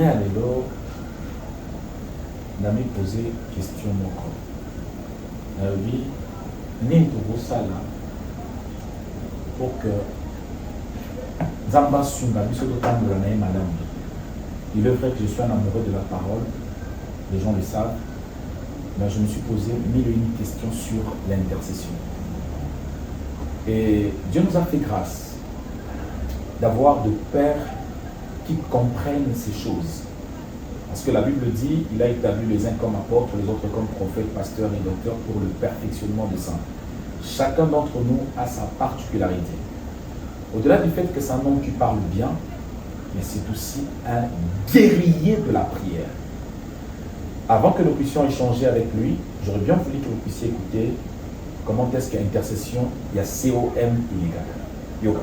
Alors, n'a posé question moko. Oui, ni là pour que Zamba Sunga, madame. Il est vrai que je suis un amoureux de la parole, les gens le savent, mais je me suis posé mille et une questions sur l'intercession. Et Dieu nous a fait grâce d'avoir de pères qui comprennent ces choses. Parce que la Bible dit, il a établi les uns comme apôtres, les autres comme prophètes, pasteurs et docteurs pour le perfectionnement des saints. Chacun d'entre nous a sa particularité. Au-delà du fait que c'est un homme qui parle bien, mais c'est aussi un guerrier de la prière. Avant que nous puissions échanger avec lui, j'aurais bien voulu que vous puissiez écouter comment est-ce qu'il y a intercession, il y a COM illégal. Yoga.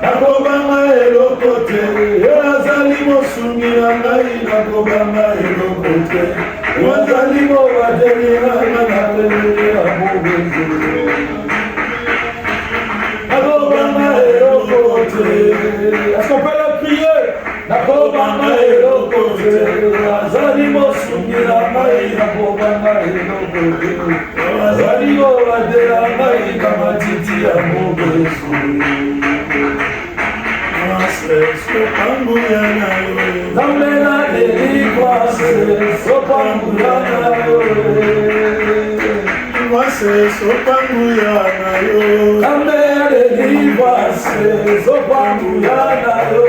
nakobanga eloko te azali mosungi na ngai nakobanga eloko te azali mobadelinganga nabelela mobezo nakobanga eloko te. Est-ce qu'on peut le prier? nakobanga eloko te azali mosungi na ngai nakobanga eloko te azali mobadela ngai na matiti ya mobezo Zamena délivrance, sopanguyana yo. Sopanguyana yo. Zamena délivrance, sopanguyana yo.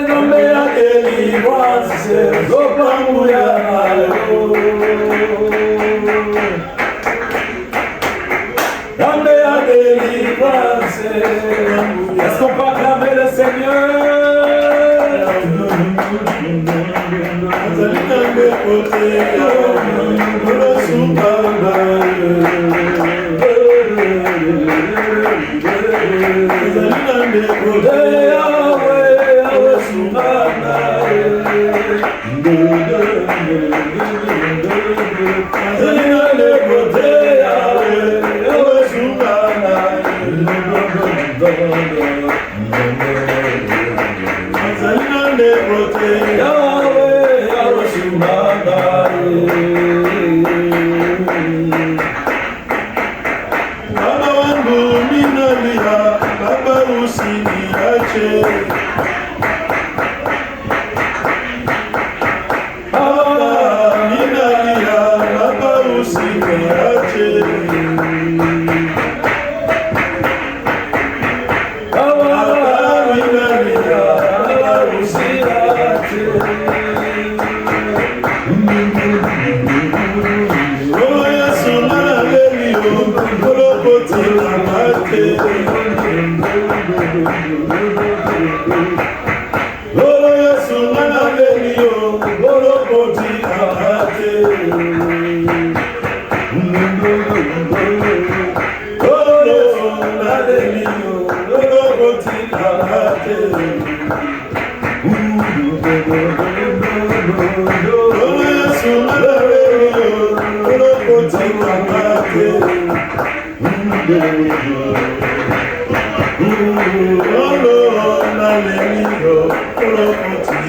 Zamena délivrance, sopanguyana yo. Est-ce qu'on peut acclamer le Seigneur?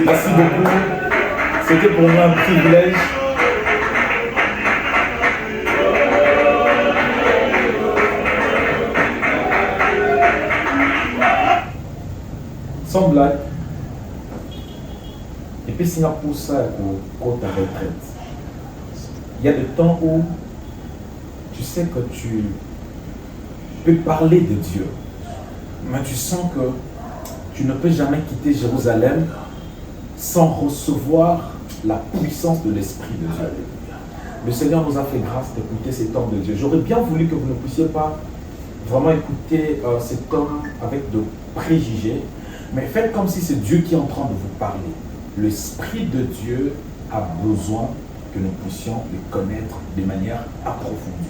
Merci beaucoup. C'était pour moi un privilège. Sans blague. Et puis Singapour, ça, quand ta retraite. Il y a des temps où tu sais que tu peux parler de Dieu, mais tu sens que tu ne peux jamais quitter Jérusalem sans recevoir la puissance de l'Esprit de Dieu. Le Seigneur nous a fait grâce d'écouter cet homme de Dieu. J'aurais bien voulu que vous ne puissiez pas vraiment écouter cet homme avec de préjugés, mais faites comme si c'est Dieu qui est en train de vous parler. L'Esprit de Dieu a besoin que nous puissions le connaître de manière approfondie.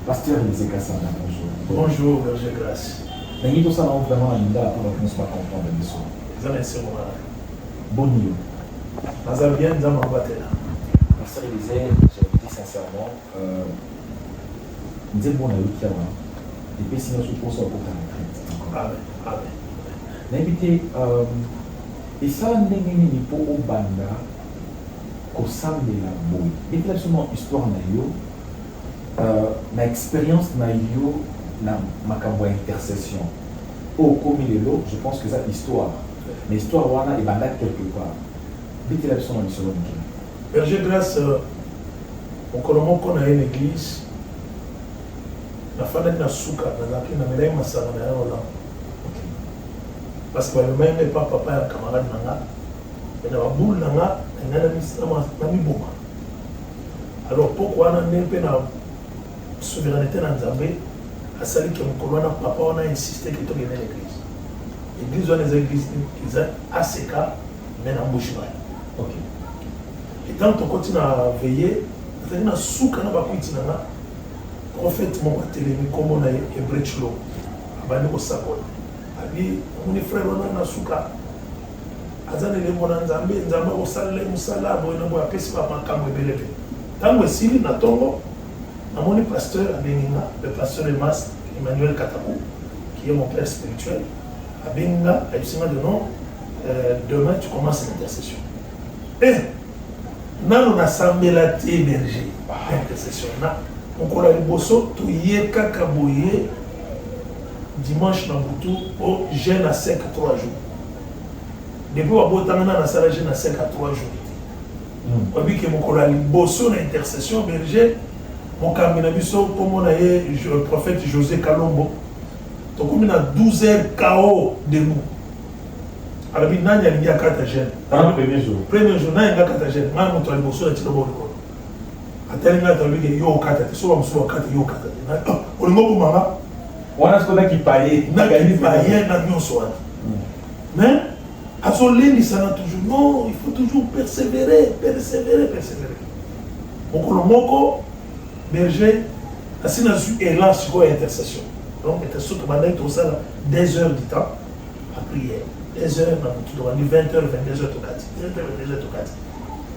Pasteur Élisée Kassanda, bonjour. Bonjour, Berger Grâce. Nous sommes vraiment une date pour nous pas comprendre de ça. Vous allez se voir. Bon niveau. Nous avons bien dans ma bataille. Pasteur Élisée, je vous dis sincèrement, nous avons bon avec Yawa. Et puis sinon, je pense qu'on peut faire Amen. Amen. N'invité, et ça, n'est pas au banda, qu'au sein de la boue. Et puis là, seulement histoire naïo, ma expérience naïo, na ma intercession. Au commun je pense que c'est histoire. Mais l'histoire wana est banda quelque part. Dites la leçon dans l'histoire. Berger Grâce, au Colombo, qu'on a une église. La femme na souka, na la na melay masala na yola. Parce que le même n'est pas papa et camarade nanga. Et na boule nanga, et na mi boma. Alors pourquoi on a une souveraineté dans Zambé, à celle qui est mon papa, on a insisté qu'il y ait une église. L'église, on a des églises qui sont ACK, mais en bouche. Et tant qu'on continue à veiller, nazali na suka na bakwiti na nga prophète moko atelemi kombo na ye Ebrechlo abandi kosakola abi moni frère wana na suka aza na elembo na nzambe akosalela ye mosala boye na boye apesi bamakambo ebele mpe ntango esili na ntongo namoni pasteur abengi nga le pasteur Emas Emmanuel Katakou qui est mon père spirituel abengi nga ayebisi nga de non demain tu commences l'intercession nano nasambela te berger intercession na mokolo ya liboso toye kaka boye dimanche na butu o jeûne à sec 3 jours depuis wabotanga na nasala jeûne à sec à 3 jours obi ke mokolo ya liboso na intercession berger mokambi na biso kombo na ye prophète José Kalombo tokomi na 12 heures KO debout alobi nani alingi akata jeûne premier jour nani alingi akata jeûne ngai moto ya liboso na tilo bolikolo atali ngai talobi ke yo okata te so bamosusu bakata yo okata te olingo bomanga wana soki paye paye na nyonso wana mais azolelisana toujours non il faut toujours persévérer mokolo moko berger asi nazwi élan sikoyo ya intercession donc intercession tobandaki tosala 2 heures du temps à prière 2 heures na motu tobandi 20 heures 22 heures tokati 20 heures 22 heures tokati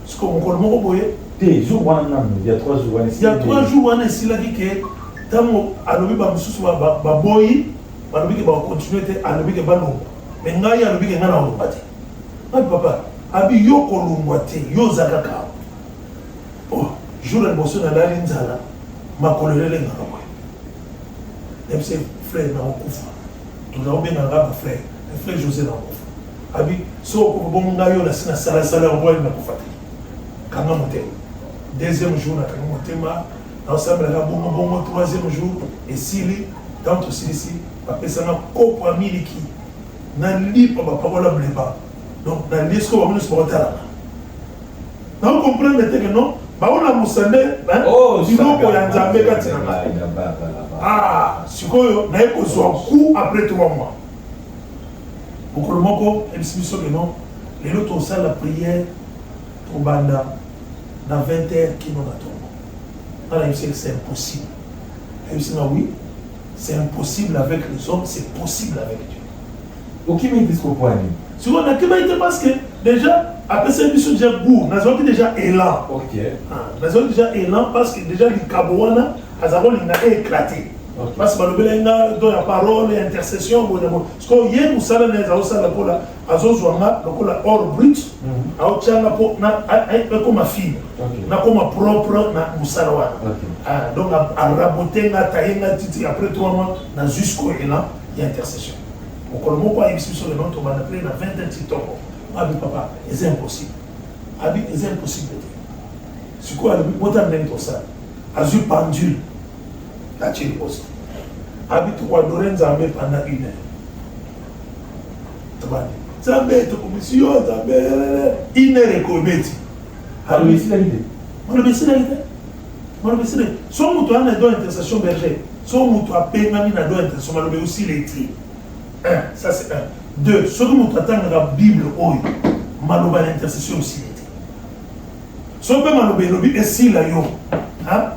siko mokolo moko boye te jour wana nanu il y a 3 jours wana il y a 3 jours wana esilaki ke ntango alobi bamosusu baboyi balobi ke bakontinue te alobi ke balongwa me ngai alobi ke ngai na olongwa te ai papa abi yo kolongwa te yo oza kaka jour ya liboso nalali nzala makolo elelengaka boye nayebise frère na okufa tozakobenganga bafrère frère José na okufa abi so okufa bongo ngai yo nasi nasalasala oboyi nakufa te kanga motema deuxième jour nakanga motema naosambelaka bongo troisième jour esili ntango tosilisi bapesanga kopo ya miliki nalipa bapakola bleba donc nalie siko bamoni so bakotalanga naocomprendre te ke non baolamusa nde biloko ya nzambe kati na ngai sikoyo naye kozwa coup après 3 mois mokolo moko ebisi biso ke non lelo tosala prière tobanda na 20 heures kino na tongo ana yebisi c'est impossible ayebisi nga oui c'est impossible avec les hommes c'est possible avec Dieu okimi disco poani sikoyo nakima ite parce que déjà apesa biso déjà goût nazalaki déjà élan nazalaki déjà élan parce que déjà likabo wana azalaki olinga éclaté parce que balobela nga do ya parole ya intercession bonabo sikoyo ye mosala na ezalosala mpola azozwanga lokola or brut aotianga mpo ekoma fine nakoma propre na mosala wana donc arabote nga taye nga titi après 3 mois na jusqu'au élan ya intercession mokolo moko ayebisi biso lelo tobanda mpe na 20 titoko abi papa c'est impossible abi c'est impossible te sikoyo alobi bota ndenge tosala azwi pendule atie poste abi tokoadore nzambe pendant 1 heure tobandi nzambe tokomisi yo nzambe 1 heure ekobeti malobi esilaki te malobi esilaki so moto ana do intercession berger so moto apengami na do intercession malobi osili eti ça c'est 1 2 soki moto atangaka bible oyo maloba ya intercession osili te so mpe maloba elobi esila yo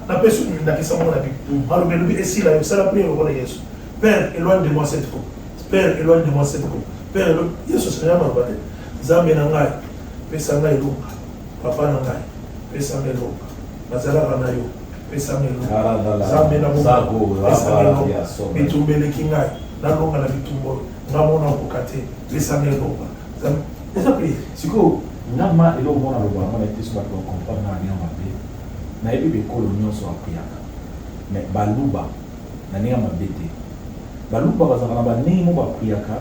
napesi ndakisa mongo na bible maloba elobi esila yo sala priere lokola yesu père éloigne de moi cette coupe père éloigne de moi cette coupe père yesu senga maloba te nzambe na ngai pesa ngai elonga papa na ngai pesa ngai elonga nazalaka na yo pesa ngai elonga nzambe na bongo pesa ngai elonga bitumba eleki ngai nalonga na bitumba oyo ngamona okoka te pesa ngai elonga eza priere sikoyo ngama eloko mona loba mona ete so bato bakomprendre na ndenge mabe nayebi bikolo nyonso bapriaka mais baluba na ndenge mabe te baluba bazalaka na bandenge mo bapriaka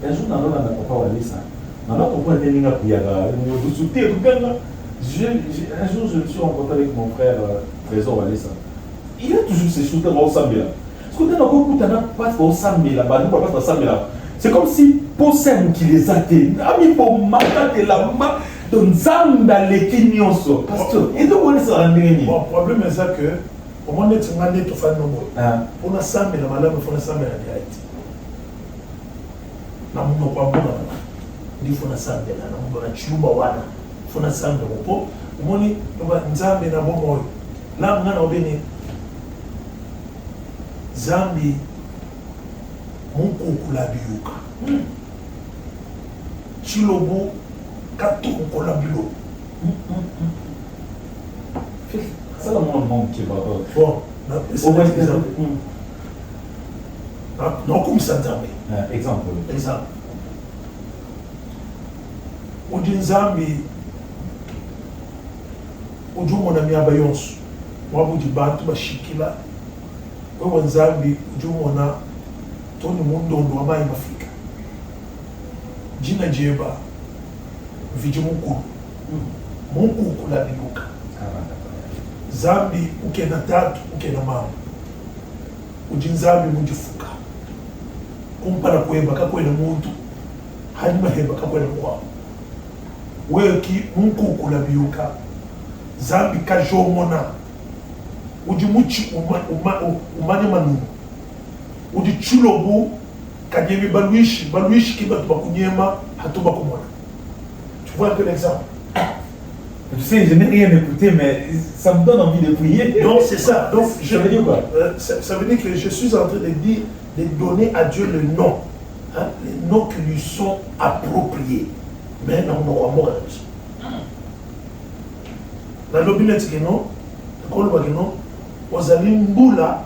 un jour nalolanda papa walesa nanakomprendre ndenge apriaka modusu te tokanga un jour je me suis rencontré avec mon frère Trésor Walesa il a toujours ces choses dans Sambela parce que dans le coup pas au Sambela baluba pas au Sambela c'est comme si pour ceux qui les athées ami pour mater la main de nzamba leki nyonso pasteur et donc on est sur un ndenge bon problème est ça que au moins net ngande to fa nombo pour na sambe la malamu faut na sambe la direct na mungo kwa mbona ndi faut na sambe la na mungo na chumba wana faut na sambe ko umoni nzambe na bomo là nga na obeni zambi mukukula biyuka chilobo katukola bilo C'est le monde qui va. bon non comme ça nzambe Exemple. udi nzambi udi umona miaba yonso wabudi bantu bashikila wewe nzambi udi umona toni mundondo wa mai mafika jina jeba viji mukulu mukukula biluka zambi ukena tatu ukena mama udi nzambi mujifuka kumpala kweba kakwena muntu hanyuma heba kakwena mkwao weki mukukula biluka zambi kajomona udi muchi umane manu udi chulobu kajebi baluishi kiba tubakunyema hatuba kumona. Tu vois un peu l'exemple? Tu sais, je n'ai rien écouté, mais ça me donne envie de prier. Donc c'est ça. Donc ça veut dire quoi? Ça veut dire que je suis en train de dire, de donner à Dieu le nom, hein, les noms qui lui sont appropriés. Mais non, non, amour. Dans l'obinette que non, ozali mbula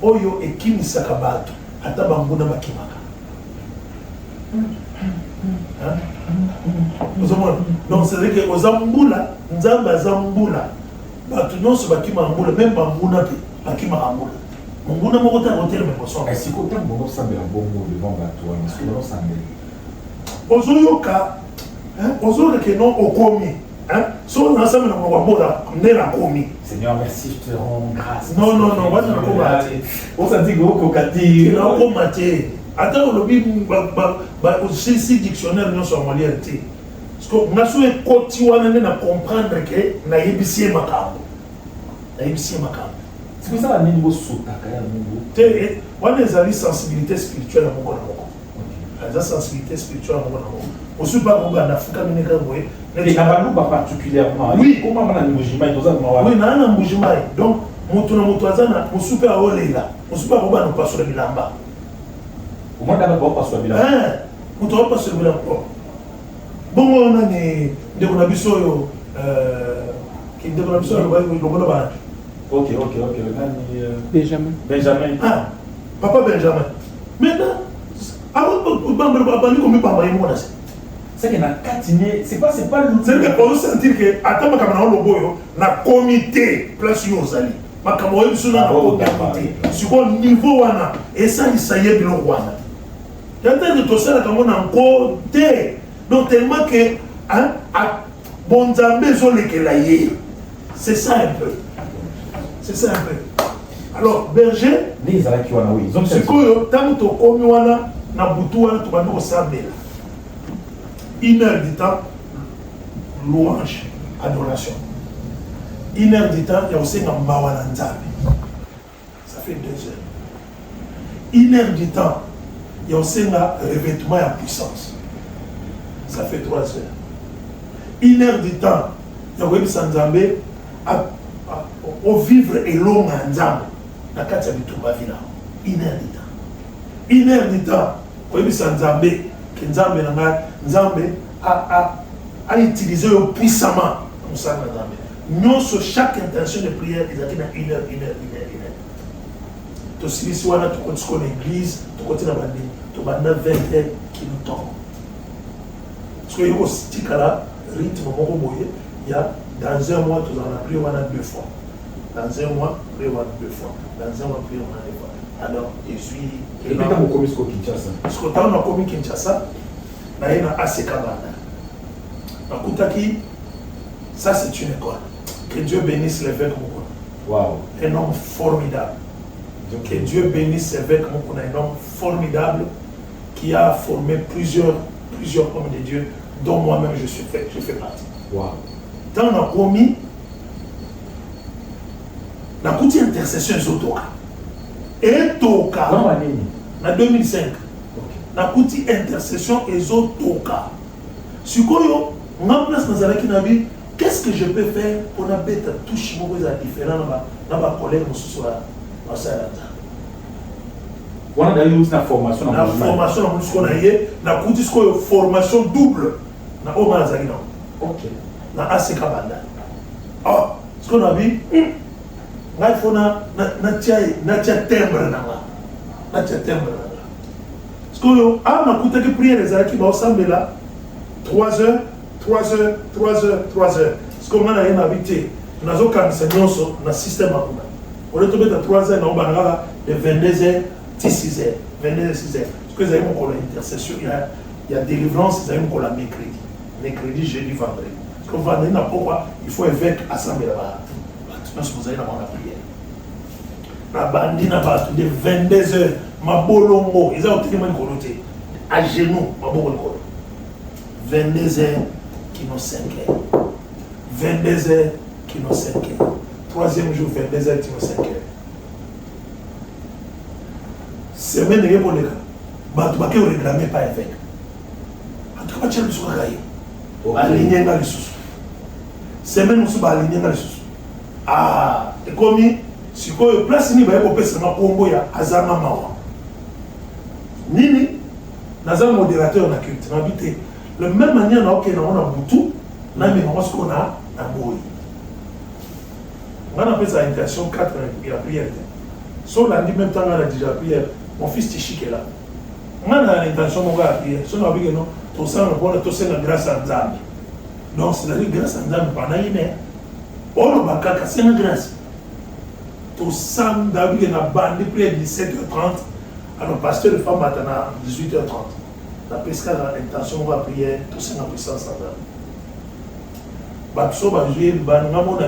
oyo ekimisaka bato ata bambuna bakimaka. Donc c'est vrai que ozambula nzamba zambula bato nyonso bakima mbula même bambuna pe bakima mbula mbuna moko ta hotel me boso est-ce que autant bon sambela bongo devant bato est-ce que non sambela ozoyoka ozoyoka que non okomi so on ensemble na mwabola nela komi. Seigneur, merci, je te rends grâce. Non, non, non, moi je ne peux pas. On s'en dit que kokati. Non, comme maté. Attends, le bim, aussi dictionnaire non sur malien té. Parce que on a souhaité continuer à comprendre que na yebisi makambo. Na yebisi makambo. C'est pour ça la niveau sota kaya mungu. Té, on a des sensibilité spirituelle à mon corps. La sensibilité spirituelle à mon corps. Aussi pas qu'on a Afrique mineka boye. Et Abalouba particulièrement. Oui. Comment on a un mouvement et tout ça? Oui, on a un mouvement. Donc, Moutuna Moutouazana, Moussoupe à Olela, Moussoupe à Roba, nous pas sur le Bilamba. Au moins, d'abord, pas sur le Bilamba. Moutouazana pas sur le Bilamba. Bon, on a des Gonabiso, qui développent sur le Bilamba. Ok. Benjamin. Ah, papa Benjamin. Maintenant, avant de Bambali, comme Bambali, moi, c'est qu'il a catiné, c'est pas le. C'est qu'on sentir que attends ma le boyo na comité place yozali makambo yebiso na comité sur niveau wana et ça il saye bilo wana yata de tosala comme on encore té donc tellement que hein a bonzambe zo lekela ye c'est ça un peu alors berger les alaki wana oui donc c'est quoi tant to komi wana na butu wana to bando sabela 1 heure du temps, louange, adoration. 1 heure du temps, il y a aussi un Mbawana Nzambe. Ça fait 2 heures. 1 heure du temps, il y a aussi un revêtement et puissance. Ça fait 3 heures. 1 heure du temps, il y a aussi un Nzambe au vivre et long en Nzambe. La carte de Touba Villa. 1 heure du temps. 1 heure du temps, il y a aussi un Nzambe. Nzambe a utilisé puissamment comme ça Nzambe. Sur chaque intention de prière, ils ont dit 1 heure. Tu sais, si on a tout côté l'église, tout côté la bande, tu vas 20 heures qui nous tombent. Parce que il y a là, rythme, il y a dans un mois, tu en as prié 2 fois. Dans un mois, prié 2 fois. Dans un mois, prié 2 fois. Alors, je suis. Et puis, tu as commis Kinshasa. Parce que tu as commis Kinshasa, tu as assez Kabana. Ça, c'est une école. Que Dieu bénisse l'évêque Moukouna. Wow. Un homme formidable. Que Dieu bénisse l'évêque Moukouna, un homme formidable qui a formé plusieurs hommes de Dieu, dont moi-même je fais partie. Wow. Dans on a commis la courte intercession Zotoka. Et Toka. En 2005. La courte intercession Zotoka. Si on a place dans la Kinabi, qu'est-ce que je peux faire pour ne pas toucher mon différent dans ma collègue sur la salle? On a d'ailleurs une formation. La formation, formation double. Na Oma Zagina. Ok. Na ACK Banda. Ah, ce qu'on a vu, il faut na timbre na timbre. Ce qu'on a ma coûté que prier les arcs qui vont ensemble là 3 heures. Ce qu'on a habité, nous avons un système à commun. On est tombé à 3 heures, on a de 22h, 6h, 22h, 6h. Ce que vous avez mon intercession, il y a délivrance, vous avez mon mercredi. Mercredi, jeudi, vendredi. Parce que vendredi, pourquoi il faut évêque assemblée là-bas. Vous avez la prière. La bandine de 22h, ma bolongo, ils ont tellement coloté. À genoux, ma bolongo. 22h, qui nous 5 heures. 22h, qui nous 5 heures. Troisième jour, 22h, qui nous 5 heures. Semaine de pour les gars. Tu ne réclamer pas évêque. En tout cas, tu as le soir gaillé. Aligné dans les sous. Semaine, nous sommes alignés dans les sous. Ah, et comme si vous place ni ba ko pesa na kombo ya azama mawa. Nini nazama modérateur na culte na bité. Le même manière na OK na on a butu na mais on ce qu'on a na boy. On a fait sa intention 4 et la prière. So lundi même temps on a déjà prière. Mon fils Tichik est là. On a l'intention mon gars prière. So na bigé non to ça na bon to c'est la grâce à Nzambe. Donc c'est la grâce à Nzambe pendant une heure. On va kaka c'est une grâce. Tout ça, David a bandé près de 17h30. Alors, pasteur de femme maintenant à 18h30. La pesca a l'intention, on va prier, tout ça, on puissance en Nzambe. Batso va jouer, on a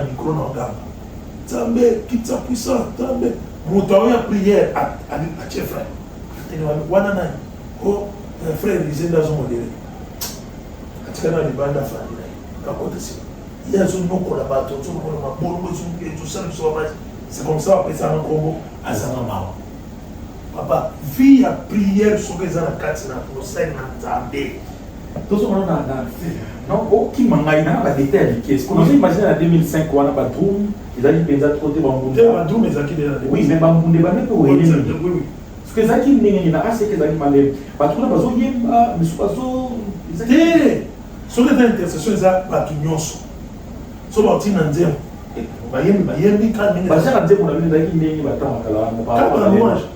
micro dans le gamme. Nzambe, quitte sa puissance, Nzambe. Moutaouya prière à tes frères. Wanana, oh, frère, ils sont dans son modèle. Quand tu as des bandes à faire, il y a un nom qu'on a battu, tout ça, c'est comme ça, après ça, on a Congo, à Zanamao. Papa, vie à prière sur les Anakatina, pour ça, on a entendu. Tout ce qu'on a non, aucun manga, il n'a pas d'été avec ce qu'on a imaginé en 2005, on a pas de Droum, ils ont dit qu'ils ont trop de bambou. Oui, mais bambou n'est pas pour oui. Ce que Zaki n'est pas assez que Zaki m'a dit, pas tout le monde, mais ce pas sur les intercessions, ils ont pas tout le monde. Sur l'outil, on dit,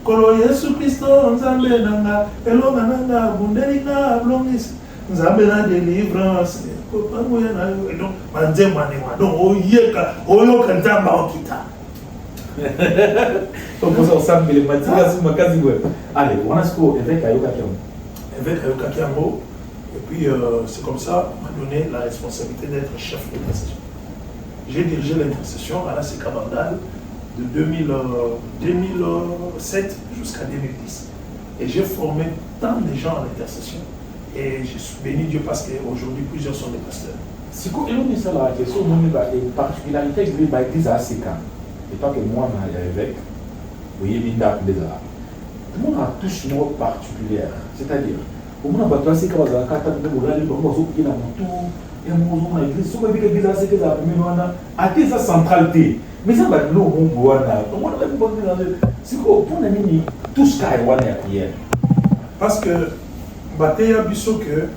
kolo Yesu Kristo Nzambe nanga elonga nanga bundelinga blongis Nzambe na délivrance kopango ya na yo donc manze mane wa donc oyoka Nzamba okita donc ça ensemble les matières sur ma case web. Allez, on a ce qu'on évêque ayoka Kiambo et puis c'est comme ça on m'a donné la responsabilité d'être chef de l'intercession. J'ai dirigé l'intercession à la CK Bandal de 2007 jusqu'à 2010. Et j'ai formé tant de gens à l'intercession. Et je suis béni Dieu parce qu'aujourd'hui, plusieurs sont des pasteurs. Si vous avez ça la question, vous avez une particularité de l'église à CK. Et tant que moi, je suis évêque, vous voyez, il y a des arts. Tout le monde a touche une particulière. C'est-à-dire, au monde a battu CK, vous avez 4 ans, vous avez tout. Et mon église, ce qu'on dit que l'église c'est que la première a été sa centralité. Mais ça va être l'eau, on voit là. Comment on va dire c'est quoi pour la mini tout ce qu'il y a prière. Parce que Baté a vu que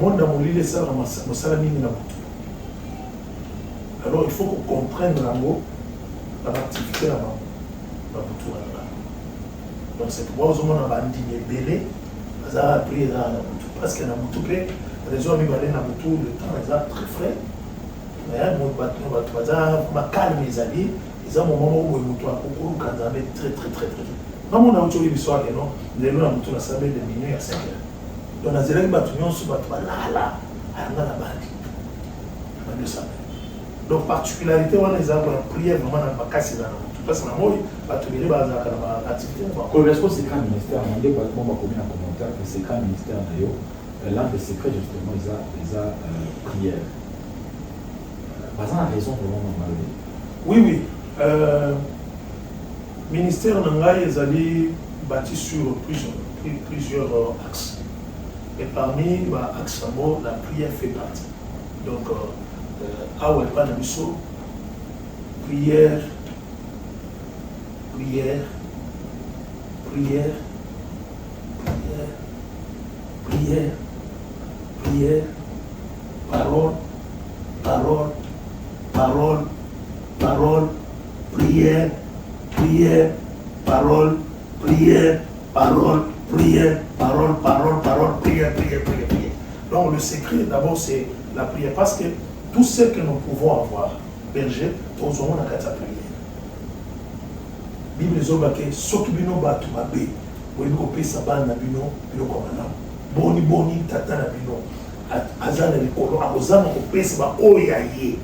mon amour il est ça dans ma salle mini là. Alors il faut qu'on comprenne l'amour, l'activité là-bas, dans tout là. Donc c'est pourquoi on a bandit belé, ça a pris là parce qu'il y a tout près. Les hommes ils allaient dans le tour, le temps est très frais. Mais mon bateau va calmer les amis. Ils ont un moment où ils ont très. Dans mon autre histoire, les gens ont la salle de minuit à 5 heures. Donc, les élèves ont ce bateau là, à la bande. Donc, particularité, on les a prié vraiment dans la casse. Parce que les gens ont l'activité. Comme le c'est quand ministère, on a dit qu'on va commettre un commentaire que c'est quand ministère d'ailleurs. L'un des secrets, justement, ils ont prière. Pas en raison de mon nom. Oui. Ministère Nangaï, ils allaient bâti sur plusieurs axes. Et parmi les axes, la prière fait partie. Donc, awa epa na biso prière prière prière prière prière prière parole parole parole parole prière prière parole prière parole prière parole parole parole prière prière prière prière. Donc le secret d'abord c'est la prière parce que tout ce que nous pouvons avoir berger tous on a qu'à sa prière. Bible zobake soki bino batu mabe boyebi kopesa bana bino biloko malamu boni boni tata na bino aza na likolo akozanga kopesa baoyo ya ye.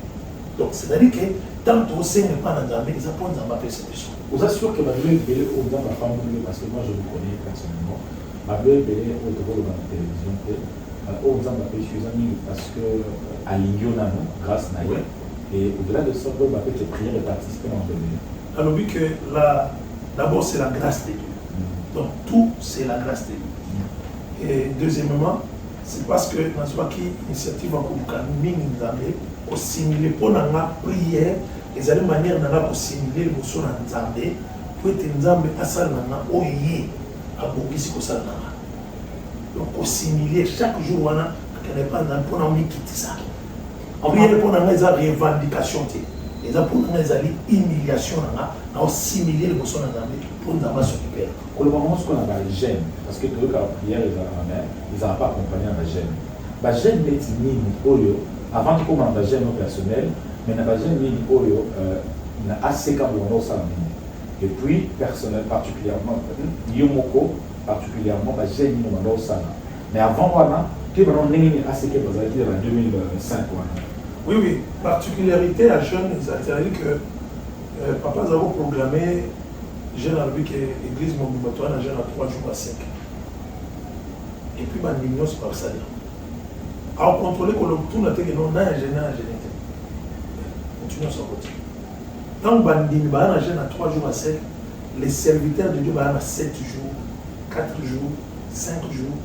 Donc c'est-à-dire que tant tosenga mpa na nzambe eza mpo nzambe apesa biso. Vous assure que ma Bible est au dans ma famille parce que moi je vous connais personnellement. Ma Bible est au niveau de la télévision au dans ma péché parce que à l'Ignonano grâce à Naïe et au-delà de ça on va faire des prières et participer en Bible. Alors oui que d'abord c'est la grâce de Dieu. Donc tout c'est la grâce de Dieu. Et deuxièmement c'est parce que dans ce qui initiative en Koukami Nzambe au simuler pour la prière et une manière de simuler le son Nzambe pour être Nzambe à salana oye à bokisi ko salana. Donc au simuler chaque jour on a qu'elle n'est pas dans pour nous quitter ça. En prière pour nous les revendications et ça pour nous les humiliation na au simuler le son Nzambe pour nous s'occuper. Au moment où on a la gêne parce que tout la prière ils n'ont pas accompagné la gêne. La gêne est nini oyo avant qu'on ait un gêne personnel, mais il y a un gêne oyo na assez comme on ça et puis personnel particulièrement yomoko particulièrement la gêne on ça mais avant voilà que on n'est assez que vous avez dit en 2005 oui oui particularité à jeune c'est-à-dire que papa a programmé jeune a vu que l'église Mobimatoire a jeune à 3 jours à 5 et puis ma lignos par ça à contrôler que le tout n'a été que non n'a gêné à gêner continuons son côté tant bandini ba na jeune à 3 jours à 5 les serviteurs de Dieu ba na 7 jours 4 jours 5 jours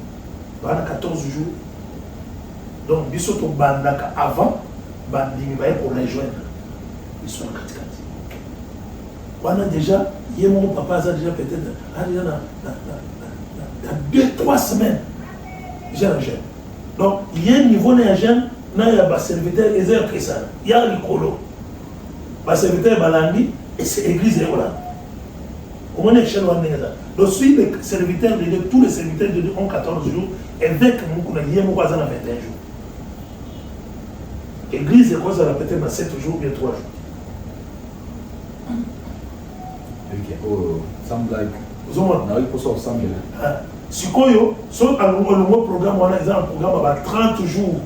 ba na 14 jours donc bisoto bandaka avant bandini ba pour rejoindre ils sont en katikati on a déjà hier mon papa a déjà peut-être dans 2-3 semaines j'ai un jeune. Donc, il y a un niveau de jeune, il y a un serviteur, il y a un chrétien, il y a un colo. Le serviteur Balandi, et c'est l'église de Hollande. Comment est-ce que donc, si les serviteurs de Dieu, tous les serviteurs de Dieu ont 14 jours, et avec nous, il y a 21 jours. L'église est quoi ça peut-être dans 7 jours, bien 3 jours. Okay. Oh, sound like. Vous avez Sikoyo, le programme, on a un programme à 30 jours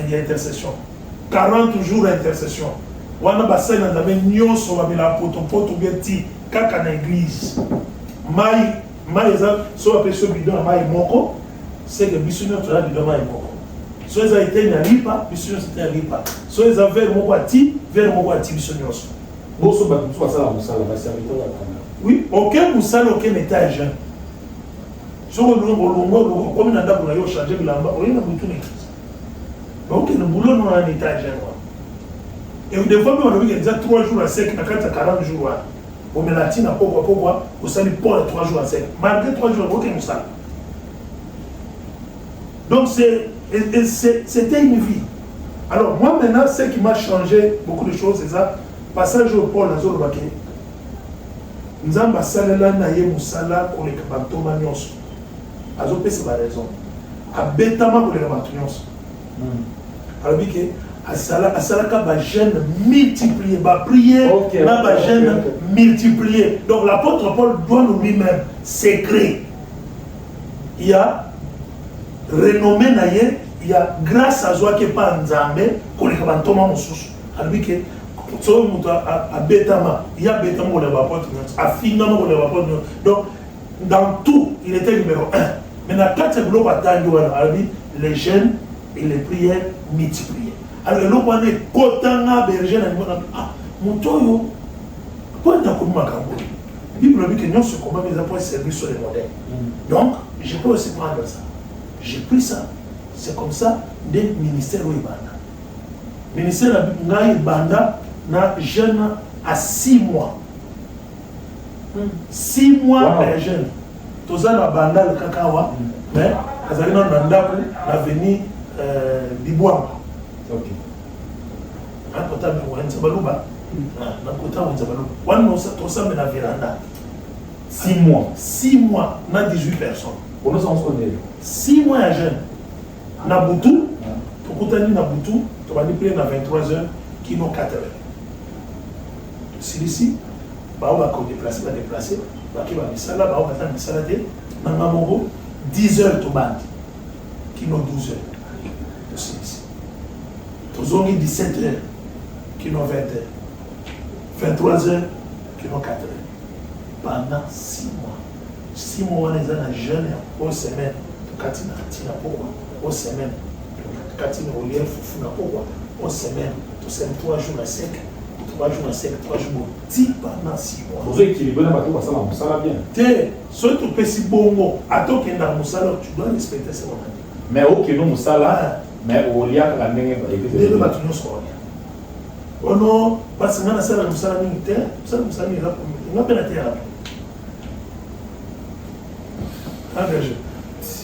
d'intercession, 40 jours d'intercession. On a basé dans la même union sur la poto bien ti kaka na église. Mai so appelé ce bidon à mai moko, c'est que bisouno tu as bidon mai moko. So ils a été na lipa, bisouno c'était na lipa. So ils a vers moko ati, vers moko ati bisouno. Boso ba tout ça la musala ba serviteur la caméra. Oui, aucun musala, aucun étage. Si on a comme on a changé de lamba, on a tout l'église. Donc le boulot non un étage. Et des fois on a vu exact 3 jours à sec, à 40 jours. On met la tine à pourquoi on s'allie pas 3 jours à sec. Malgré 3 jours, aucun musala. Donc c'était une vie. Alors moi maintenant, ce qui m'a changé beaucoup de choses, c'est ça. Passage au Paul Azor Baké. Nzamba salela na ye musala ko le kabantoma nyonso. Azo pesa ba raison. Abetama ko le kabanto nyonso. Alors que asala ka ba jeune multiplier ba prière na ba jeune multiplier. Donc l'apôtre Paul doit nous lui-même secret. Il y a renommé na ye, il y a grâce à Zoa qui pas Nzambe ko le kabantoma mosusu. Alors que so muta abetama il y a betama pour les rapports affinama pour les rapports donc dans tout il était numéro 1 mais dans 4 blocs attendus les jeunes et les prières multipliées alors le on est kotanga berger na mutoyo pour na ko makambo bible dit que nous ce comment mes apôtres servir sur les modèles donc je peux aussi prendre ça j'ai pris ça c'est comme ça des ministères au Ibana ministère ngai banda na jeune à 6 mois. 6 mois de jeune. Tout ça na banda le kakawa, mais azali na ndako l'avenir Bibouamba. Ok. Un kota me wenza baluba. Na kota wenza baluba. Wana tosa me na veranda. 6 mois. 6 mois na 18 personnes. On nous en connaît. 6 mois à jeune. Na butu, tokutani na butu, tobandi play na 23h kino 4h. Ici, bah on va déplacer, bah qui va misala, bah on va faire misala de, na mamongo 10h to bandi, kino 12h. Ici. Tozongi 17h, kino 20h. 23h, kino 4h. Pendant 6 mois. 6 mois, on est dans jeune, aux semaines, katina tina pourquoi, aux semaines, katina au lieu foufou na pourquoi, aux semaines, tout ça 3 jours à sec. 3 jours à sec, 3 jours ti pendant 6 mois. Vous équilibrez le bateau, ça va bien. Surtout que si bongo, à toi qui est dans Moussala, tu dois respecter ce moment. Mais au Keno Moussala, mais au Lia, la main est le bateau nous sera. Oh non, parce que dans la salle de Moussala, Moussala, il n'a pas la terre.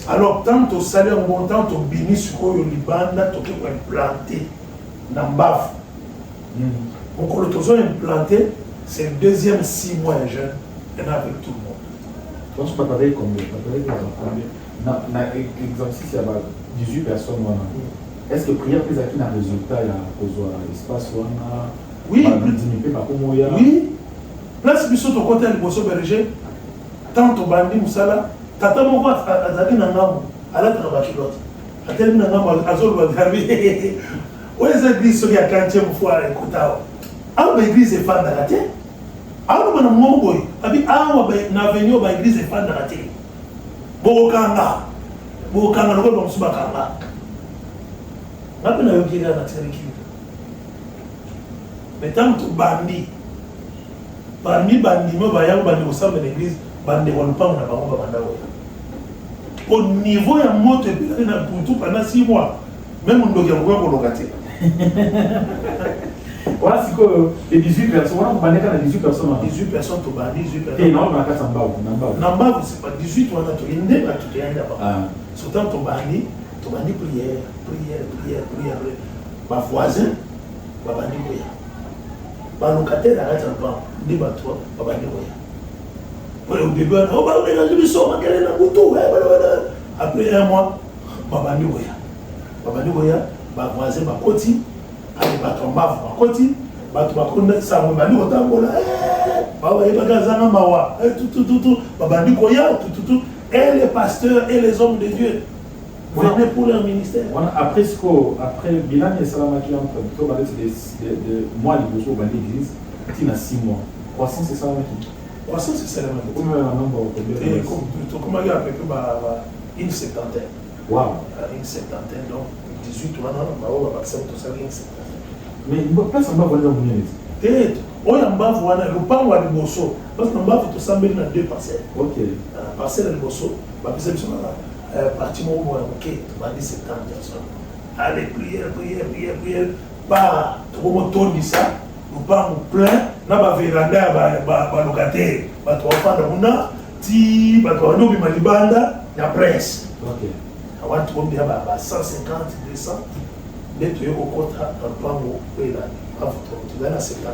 Alors, tant au salaire montant, au béni sur le Liban, tu peux implanter dans Baf. Donc, quand le tozo implanté, c'est le deuxième 6 mois jeune, et avec tout le monde. Donc, je peux parler combien? Dans l'exercice, il y a 18 personnes. Est-ce que prière plus acquis un résultat, il y a l'espace ou oui, oui. Place biso to côté le bosso berger, tant au bandi musala, tata moko azali na ngambo, ala ta ba kilote. Ateli na ngambo azolo ba garbi. Où est l'église qui a 40e fois à Kotao? Ah, l'église est fan de la terre. Ah, on a mon boy. Ah, on a venu à l'église est fan de la terre. Bokanga. Bokanga, le rôle de Msubakanga. On a pu nous dire à la terre. Mais tant que bandi, bandi, mais bayang bandi au sein de l'église, bandi on pas on a pas banda. Au niveau de moto et puis on a pour tout pendant 6 mois. Même on doit dire qu'on va locater. Voilà, c'est que les 18 personnes, on va dire 18 personnes. 18 personnes, tu vas 18 personnes. Et non, on a 400 balles. Namba, c'est pas 18, on a tout le monde, tout le monde. Surtout, tu vas dire prière. Ma voisin, va dire prière. Ma locataire, arrête un peu. Dis-moi-toi, va dire prière. Au début, on va dire que je suis après 1 mois, va dire prière. Va dire prière. Ma voisin, ma côté. Allez, ma tomba, ma côté. Ma tomba, ça va dire autant. Et les pasteurs et les hommes de Dieu venaient pour leur ministère. Après Bilan et Salamaki, on va dire de moi, les besoins de l'église, il y a 6 mois. Croissance, c'est Salamaki. Croissance, c'est Salamaki. Et comment il y a à peu près une septantaine. Wow. Une septantaine, donc 18 ans, on va passer tout ça, une septantaine. Mais il ne va pas s'en voir dans mon ministère. Peut-être. On y a un bas, le pan ou le bosso. Parce qu'on va tout ça, mais il y a 2 parcelles. Ok. Parcelle et le bosso, on va passer sur la partie où on va dire 70 personnes. Allez, prière. Pas trop de ça. Nous pas plein. Nous avons véranda, nous locataire. Nous avons ti, nous avons malibanda, il y a presse. Ok. Avant tout le monde a 150, 200. Dès que tu es au contrat, dans le plan où il est là.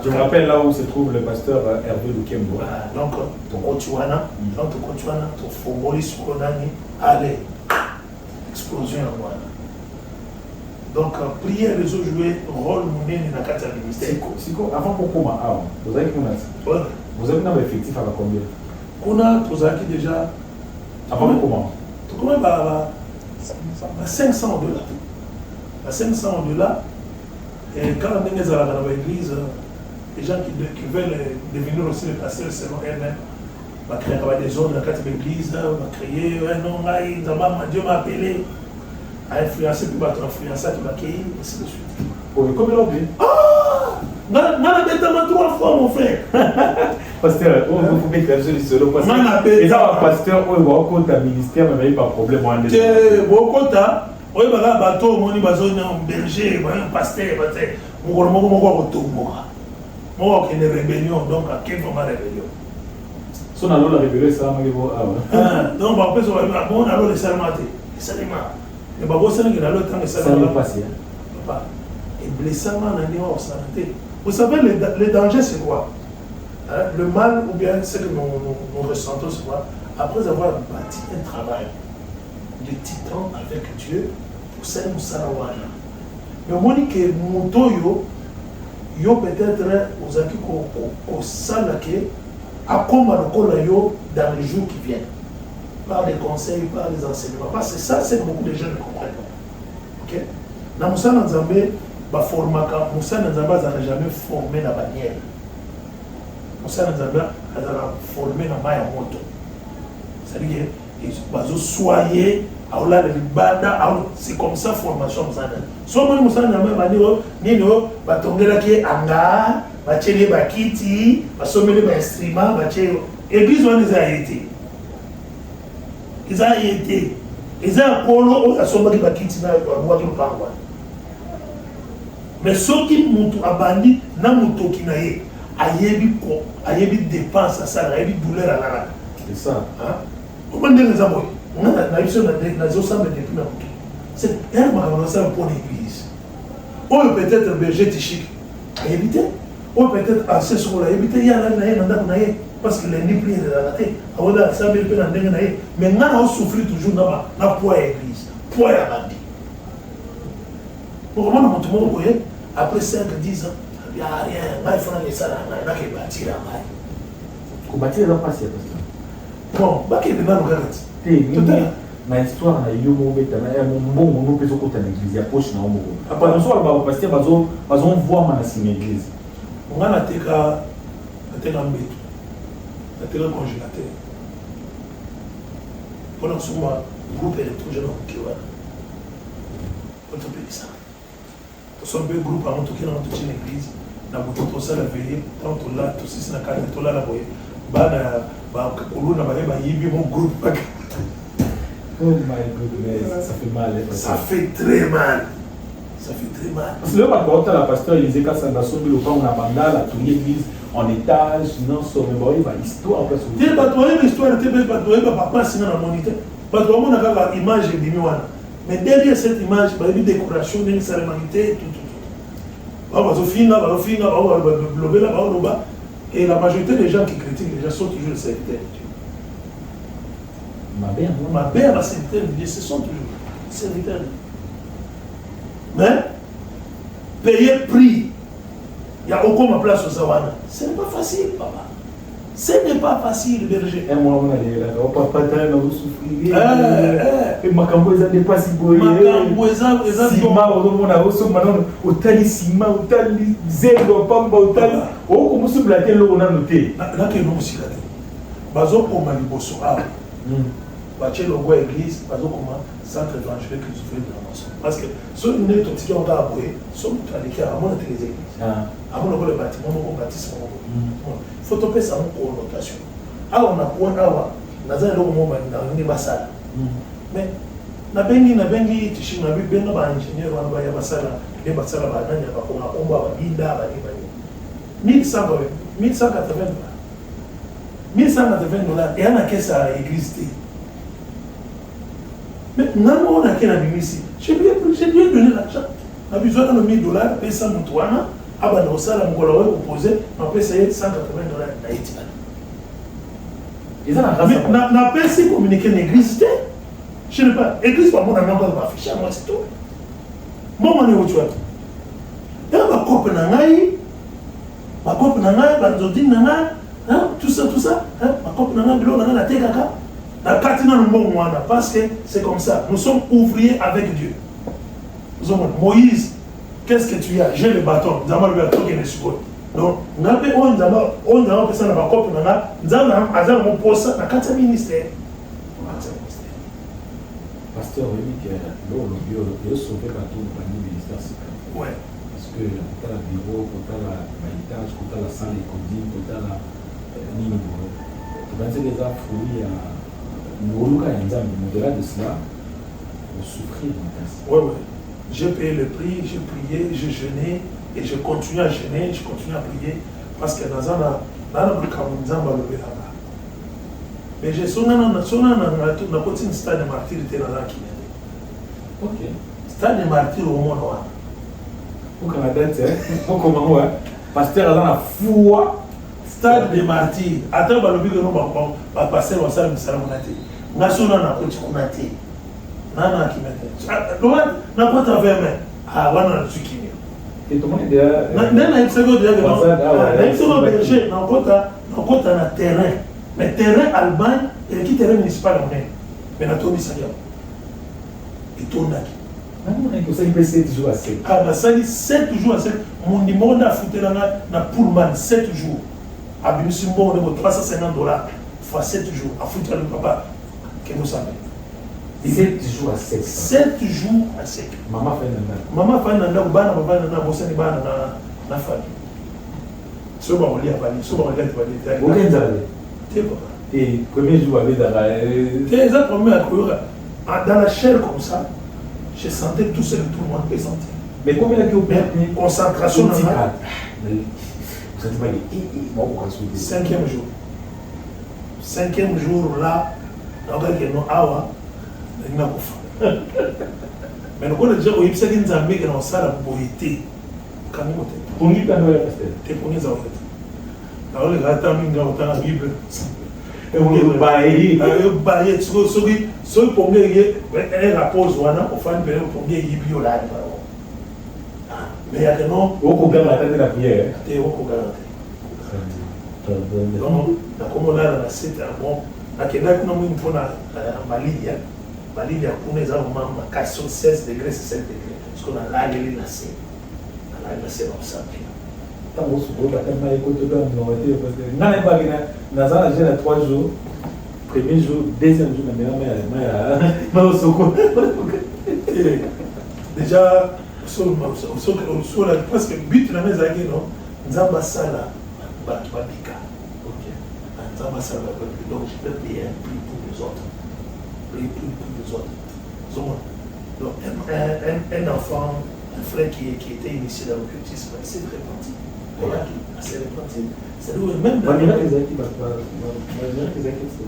Je me rappelle là où se trouve le pasteur Hervé Lukembo. Donc, tu continues, tu formules sur le dernier, allez, explosion en moi. Donc, prière les autres jouer rôle monnaie dans la carte du ministère. Avant pour comment vous avez vous avez un effectif à combien? On a tous acquis déjà. Avant comment? Tu commences à 500 $. À 500 $. Et quand on est dans l'église, les gens qui veulent devenir aussi les pasteurs selon eux-mêmes, on va créer des zones dans la carte de l'église, on va créer non, Dieu m'a appelé à influencer, puis on va influencer, tu vas accueillir, et ainsi de suite. Combien l'on dit? Ah! Dans la 3 fois, mon frère. Pasteur, on vous fait faire ce solo. Et ça, pasteur, on va au compte ministère, mais il n'y a pas de problème. Oui, bah bateau, mon berger, un pasteur, moi, qui est une rébellion, donc à quel moment rébellion? Si on a la rébellion, ça va me donc, on peut se dire, bon, on a le salmaté. C'est ça, mais bon, c'est que l'autre temps, ça va passer. Et blessant, on a dit, on santé. Vous savez, le danger, c'est quoi? Le mal, ou bien ce que nous ressentons, c'est quoi? Après avoir bâti un travail de titan avec Dieu, pour ça, nous savons. Mais on dit que Moutoyo, yo peut-être aux acquis au salake à comme dans les jours qui viennent par les conseils, par les enseignements, parce que ça c'est que beaucoup de gens ne comprennent pas. Ok? Dans Moussa Nzambé, Moussa Nzambé n'a jamais formé la bannière. Moussa Nzambé a formé la maille à moto. C'est-à-dire qu'ils soyez c'est comme ça formation somo musana même baniro nino batongela ki anga bachele bakiti basomele ba instrument bachele église on les a été ils a polo o asomba ki bakiti na wa ki pangwa mais soki mutu abandi na mutu kinaye ayebi dépense ça ayebi douleur à la c'est ça hein comment dire les amours on a eu ça dans les ensembles depuis ma boutique. C'est un pour l'église. Ou peut-être berger tichique à éviter. Ou peut-être à ce moment-là, éviter, il y a parce qu'il est ni pris de la tête. On a ça, mais on a souffert toujours dans la poids à l'église, poids à bandit. Pour comment tout le monde voyait, après 5-10 ans, il n'y a rien, il faut aller ça, il y a qui bâtir la maille. Qu'on bâtir la passe, bon, bah qui est dans le garanti. Na histoire na yo mo beta na ya mbongo no peso kota na église ya poche na omo. Apa na so ba pasteur bazo voir mana si église. On a teka mbeto. Na teka congélateur. Pour la suma groupe électrogène au Kiwa. On te paye ça. Pour son groupe à monter dans toute une église, na boto to ça la veille, tant to là to six na carte to là la boye. Ba kolona ba yibi mon groupe. Oh my goodness, ça fait mal. Ça fait très mal. Ça fait très mal. Parce que là, quand la pasteur Élisée Kassangaso, le camp on a bandal, la tour l'église en étage, non, sur le boy, l'histoire après tu es batoué l'histoire, tu es batoué papa sinon la moniteur. Batoué on a une image de Mimiwana. Mais derrière cette image, il y a une décoration, une cérémonie, tout. Et la majorité des gens qui critiquent les gens sont toujours les serviteurs. Ma mère va serviteur de Dieu, ce sont toujours serviteurs. Mais, payer prix, il n'y a aucune place au Zawana. Ce n'est pas facile, papa. Ce n'est pas facile, berger. Et moi, on a dit, papa, tu as souffert. Et ma camboise n'est pas si beau. Sima, on a reçu maintenant, au tali Sima, au tali Zéro, Pamba, au tali. Oh, comment se blatter l'eau, on a noté. Là, que nous aussi, là. Bazo pour Maliboso. Bâtir le roi église, par exemple, comment centre évangélique que vous de la maçon. Parce que ceux qui sont tout on a aboué, sont tout à l'écart, à mon les églises. À mon le bâtiment, mon bâtiment. Il faut topper ça en connotation. Alors, on a point à on a un moment dans une bassale. Mais, na bengi, tu sais, on a vu bien ingénieur, on a vu bassala, les bassala, on va binda, 1180 $. Et on a caisse à l'église. Mais non, on a qu'à la ici. J'ai bien donné l'argent. On a besoin de $1000, payer ça Moutouana, abandonner ça, la Mongolawe opposé, on peut payer $180 d'Haïti. Ils ont la mais n'a pas essayé de communiquer l'église. Je ne sais pas. L'église, pas mon ami, on va afficher, moi c'est tout. Bon, on est où tu vois. Et ma copine Nangaï, Banzodine Nangaï, tout ça, ma copine Nangaï, on a la Tegaka. Parce que c'est comme ça. Nous sommes ouvriers avec Dieu. Moïse, qu'est-ce que tu as? J'ai le bâton. Nous avons le bâton qui est sur eux. Donc, nous avons fait ça dans la COP. Nous avons posé ça dans le ministère. Pasteur, oui, que l'eau sauvé par tout le ministère secret. Oui. Parce que quand tu as le bureau, quand tu as l'étage, quand tu as la salle de coding, quand tu as la ligne, tu vas dire les affres, au-delà de cela, de souffrir en place. Oui. J'ai payé le prix, j'ai prié, j'ai jeûné et je continue à jeûner, je continue à prier parce que dans un mais j'ai sonné dans un stade de martyr était dans un kiné. Ok. Stade de martyr au monde. Pour qu'on a date, comment pasteur dans la foi. Stade de martyr. Attends, que nous va passer au salle de Salamonate. National n'a pas de kunate. Nana qui mette. N'a pas travaillé, mais ah, on a le suki. Et tout le monde est déjà. Nana, il s'est dit que non, un terrain. Mais terrain Allemagne, et qui terrain municipal en est. Mais n'a tourné ça. Et tourne là. Non, il faut que 7 jours à 7. Ah, bah ça dit 7 jours à 7. Mon numéro n'a foutu na Pullman 7 jours. À Bimusimbo, on a $350 fois 7 jours. À foutu le papa, que vous savez. 7 jours à 7. 7 jours à 7. Maman fait un Maman fait un an, papa fait un an, bossé bana na famille. Ce qu'on lit à Bali, ce qu'on lit à Bali. Aucun d'arrêt. Et premier jour avec d'arrêt. Les premiers à dans la chair comme ça, je sentais tout seul, tout le monde peut sentir. Mais combien de temps concentration dans la... 5e jour. 5e jour là, dans le nom Awa, il n'a pas fait. Mais nous avons déjà eu une série de Zambie qui ont ça pour été. Quand nous on dit pas de pasteur. T'es pour nous en fait. Dans le gâteau, nous avons la Bible. Et on est baillé. Baillé, ceux pour nous, elle rappose wana au fan de pour nous, il bio là. Mais il y a que non. Au programme la tête de la prière. T'es au programme. Donc, comme on a la c'est un bon. À quel âge nous avons fait Mali, Mali a pour les hommes à 16 degrés, 17 degrés. Parce qu'on a là, il est lassé. On a lassé dans ça. Tant que vous avez tellement écouté, vous avez parce que n'a pas dans un jeune à 3 jours, premier jour, deuxième jour, mais au secours. Déjà, sur la parce que but de la maison, nous avons ça là, Babika. Nous avons ça là, donc je peux payer un prix pour les autres. Prix pour les autres. Donc un enfant, un frère qui était initié dans l'occultisme, il s'est répandu. C'est-à-dire même dans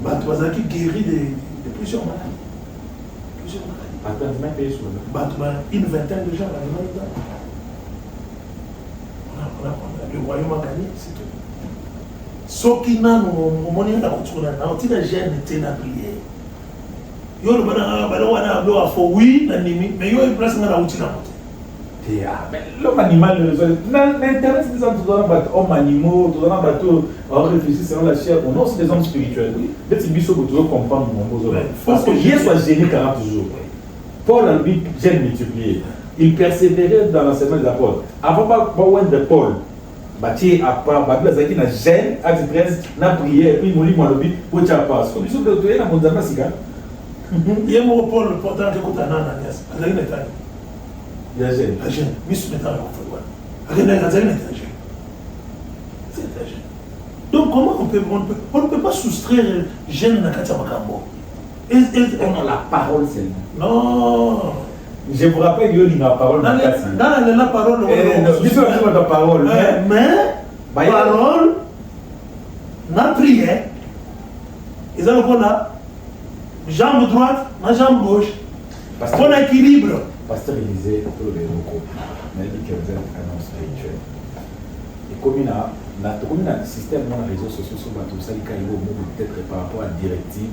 Batouazaki guérit de plusieurs maladies. Une vingtaine de gens on a le royaume a gagné, c'est tout. Ce qui n'a pas de gêne était na prière. Il y a oui, mais il y a une place dans la routine. Mais l'homme animal, l'intérêt c'est des hommes animaux, on réfléchit selon la chair, on a aussi des hommes spirituels. Mais c'est bien sûr que tu dois comprendre mon besoin. Parce que Dieu soit gêné 40 jours. Paul a lui gêne multiplié. Il persévérait dans l'enseignement des apôtres. Avant pas de Paul, Bâti à part, Babylazaki n'a gêne, acte 13, n'a prié, et puis il m'a dit, moi le but, où tu as pas. Comme ça, tu es dans mon zaman, c'est quand il y a mon Paul, le portant de Koutana, il y a un gêne. Donc comment on ne peut pas soustraire gêne dans Katabakambo? On a la parole seulement. Non. Je vous rappelle qu'il y a la parole dans la parole. La parole. Mais parole, la prière, ils ont la jambe droite, la jambe gauche. Pour l'équilibre. Pasteur Élisée, pour les locaux, il dit que vous êtes vraiment spirituel. Et comme il a un système dans les réseaux sociaux, sur bateau, ça, il y a peut-être par rapport à la directive,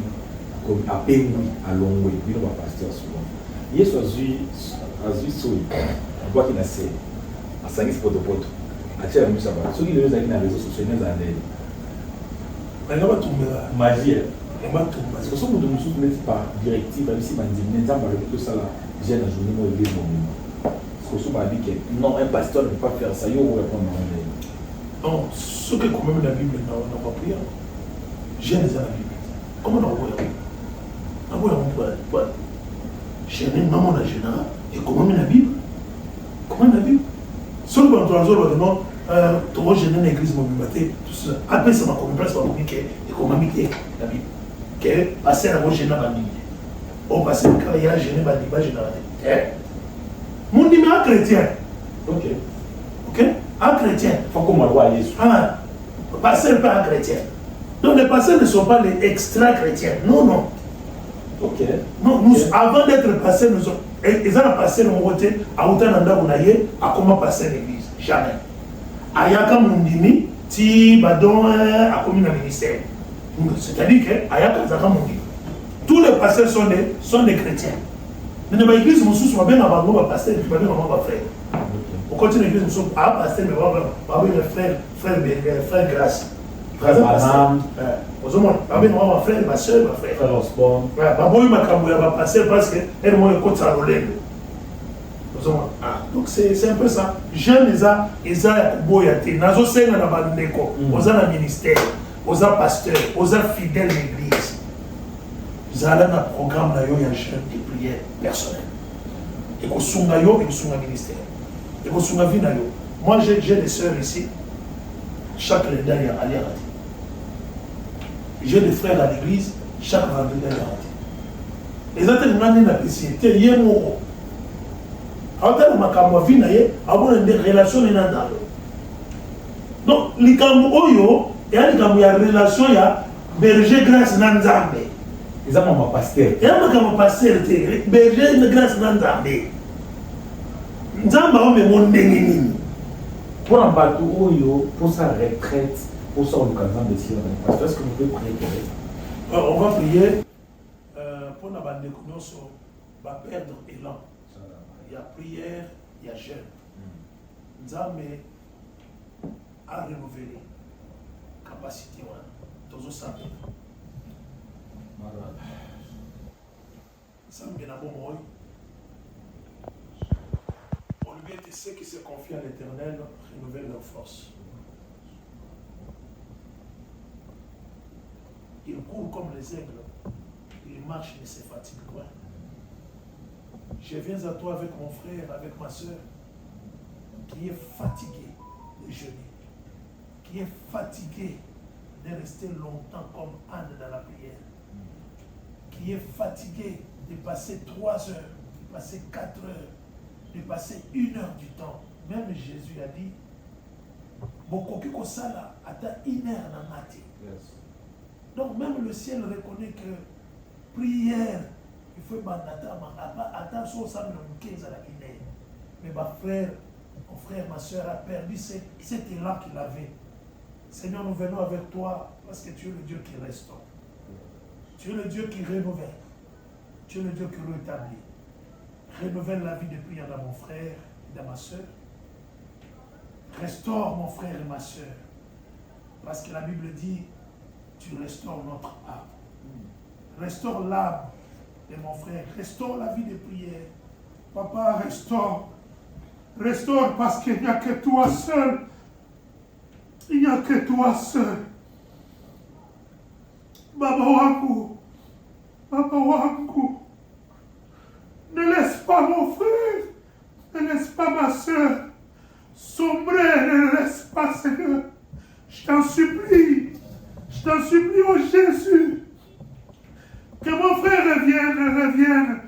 comme à Pémoui, à Longwe, il va pasteur souvent. Il y a soit on voit qu'il a assez, à Sangis Potopoto, à Tchèque, ça va. Ceux qui le dans les réseaux sociaux, ils ont des. Mais il va tomber là. Magie. Parce que ce que nous sommes par directive, ici, nous avons tout ça là. J'ai un journée où il est mon nom. Parce que ce m'a dit que non, un pasteur ne peut pas faire ça. Il faut répondre non. Non, ce que quand même la Bible n'a pas pris, j'ai les la Bible. Comment on voit? On voit j'ai un maman la général et comment la Bible? Comment la Bible? Seul quand on a dit non, tu vois, j'ai une église mobilisée, tout ça. Après, ça m'a compris, parce que et comment la Bible. Que passer à la Bible. Au passé, quand il y a gêné, je n'ai pas. Mon dîme est chrétien. Ok. Ok? Un chrétien. Faut qu'on m'envoie Jésus. Ah, le pasteur n'est pas un chrétien. Donc les pasteurs ne sont pas les extra-chrétiens. Non, non. Ok. Non, nous, avant d'être pasteurs, nous sommes. Ils ont passé le côté à Outananda Ounaye, à comment passer l'église. Jamais. Ayaka Mundini, ti badon a commis un ministère. C'est-à-dire que Ayaka Zaka Mundini. Tous les pasteurs sont des chrétiens. Mais dans l'église, nous sommes bien avant nos pasteurs, nous sommes bien avant nos frères. Au continue l'église, nous sommes à pasteur, mais on va frère grâce. Frère Madame. Aux hommes, on va frère, ma soeur, ma frère. Frère Osborne. Baboui ma cambouille va passer parce qu'elle m'a écouté sa rolène. Donc c'est un peu ça. Jeunes, ils ont boyaté. Nazo senga na bandeko. Ils ont un ministère. Ils ont pasteur. Ils ont fidèle l'église. Ils ont un programme na yo ya jeune de prière personnelle. Et qu'on sunga yo et qu'on sunga ministère. Et qu'on sunga vie na yo. Moi j'ai des sœurs ici. Chaque lundi il y a aller raté. J'ai des frères à l'église. Chaque vendredi il y a raté. Les autres n'ont pas de c'était hier mon. Quand on a vu une relation donc les Oyo et une relation ya berger grâce nanzambe. Ils ont mon pasteur. Et un pasteur berger grâce nanzambe. Nzamba on mon nengini. Pour un bateau Oyo pour sa retraite pour son occasion de tirer le pasteur. Est-ce que vous pouvez prier pour lui? On va prier pour la bande de Konoso va perdre élan. Il y a prière, il y a jeûne. Nzambe a renouvelé la capacité. Tozo Sambe. Sambe na bon moi. On lui dit ceux qui se confient à l'Éternel renouvellent leur force. Ils courent comme les aigles. Ils marchent et ne se fatiguent point. Je viens à toi avec mon frère, avec ma soeur, qui est fatigué de jeûner, qui est fatigué de rester longtemps comme Anne dans la prière, qui est fatigué de passer 3 heures, de passer 4 heures, de passer 1 heure du temps. Même Jésus a dit, Bokoki Kosala atteint 1 heure dans ma tête. Donc même le ciel reconnaît que prière, il faut attendre son sang de 15 à la Guinée. Mais mon frère, ma soeur a perdu cet élan qu'il avait. Seigneur, nous venons avec toi parce que tu es le Dieu qui restaure. Tu es le Dieu qui renouvelle. Tu es le Dieu qui rétablit. Renouvelle la vie de prière dans mon frère et dans ma soeur. Restaure mon frère et ma soeur. Parce que la Bible dit, tu restaures notre âme. Restaure l'âme de mon frère. Restaure la vie de prière. Papa, restaure. Restaure parce qu'il n'y a que toi seul. Il n'y a que toi seul. Baba wangu. Baba wangu. Ne laisse pas mon frère. Ne laisse pas ma soeur. Sombrer, ne laisse pas, Seigneur. Je t'en supplie. Je t'en supplie, oh Jésus. Que mon frère revienne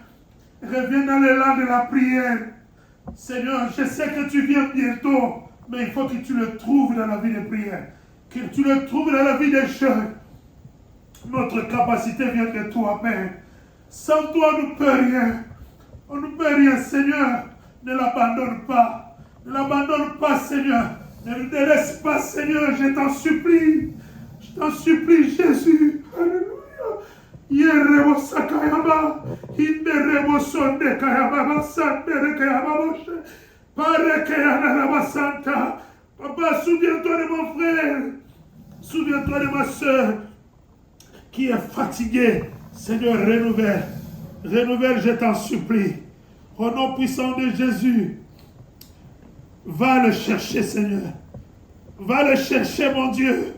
dans l'élan de la prière. Seigneur, je sais que tu viens bientôt, mais il faut que tu le trouves dans la vie de prière. Que tu le trouves dans la vie des jeunes. Notre capacité vient de toi, Père. Sans toi, on ne peut rien. On ne peut rien, Seigneur. Ne l'abandonne pas. Ne l'abandonne pas, Seigneur. Ne le laisse pas, Seigneur. Je t'en supplie. Je t'en supplie, Jésus. Alléluia. Yerebo sakayama, inderebo sonde kayama, sandere kayama moshe, pare kayama santa. Papa, souviens-toi de mon frère, souviens-toi de ma soeur qui est fatiguée. Seigneur, renouvelle, je t'en supplie. Au nom puissant de Jésus, va le chercher, Seigneur. Va le chercher, mon Dieu.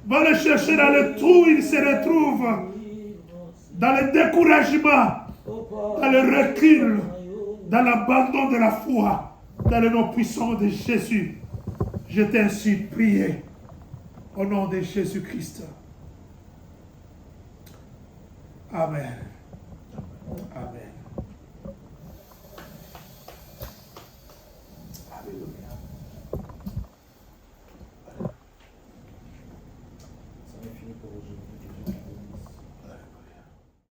Va le chercher dans le trou où il se retrouve, dans le découragement, dans le recul, dans l'abandon de la foi, dans le nom puissant de Jésus. Je t'ai ainsi prié au nom de Jésus-Christ. Amen. Amen. Alléluia. Ça m'est fini pour aujourd'hui.